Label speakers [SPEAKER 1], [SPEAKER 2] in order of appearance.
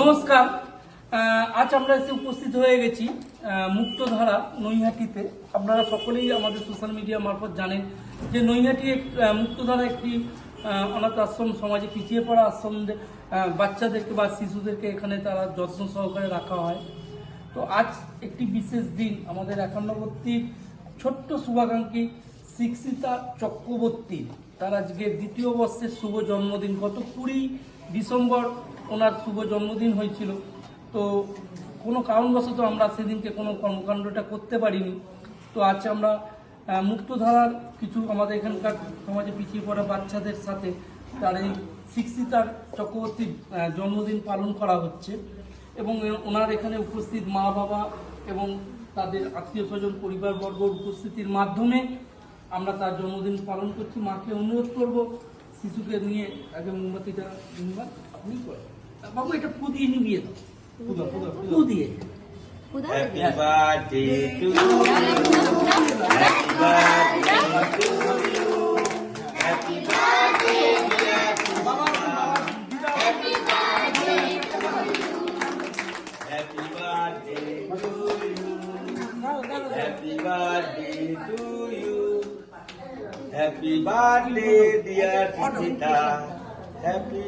[SPEAKER 1] নমস্কার। আজ আমরা এসে উপস্থিত হয়ে গেছি মুক্তধারা নৈহাটিতে। আপনারা সকলেই আমাদের সোশ্যাল মিডিয়া মারফত জানেন যে নৈহাটি মুক্তধারা একটি অনাথ আশ্রম, সমাজে পিছিয়ে পড়া আশ্রম, বাচ্চাদেরকে বা শিশুদেরকে এখানে তারা যত্ন সহকারে রাখা হয়। তো আজ একটি বিশেষ দিন, আমাদের একান্নবর্তীর ছোট্ট শুভাকাঙ্ক্ষী শিক্ষিতা চক্রবর্তী, তার আজকে ২য় বর্ষের শুভ জন্মদিন। গত ২০ ডিসেম্বর ওনার শুভ জন্মদিন হয়েছিল। তো কোনো কারণবশত আমরা সেদিনকে কোনো কর্মকাণ্ডটা করতে পারিনি। তো আজ আমরা মুক্তধারার কিছু আমাদের এখানকার সমাজে পিছিয়ে পড়া বাচ্চাদের সাথে তার এই শিক্ষিতার চক্রবর্তীর জন্মদিন পালন করা হচ্ছে এবং ওনার এখানে উপস্থিত মা বাবা এবং তাদের আত্মীয় স্বজন পরিবারবর্গ উপস্থিতির মাধ্যমে আমরা তার জন্মদিন পালন করছি। মাকে অনুরোধ করব শিশুকে নিয়ে আগে মোমবাতিটা আপনি করেন বাবু, এটা ফু দিয়ে নিবিয়ে দাও, ফু দিয়ে।
[SPEAKER 2] Happy birthday to you. Happy birthday to you. Happy birthday dear Papa. Happy birthday to you. Happy birthday to you. Happy birthday to you. Happy birthday dear Pita. Happy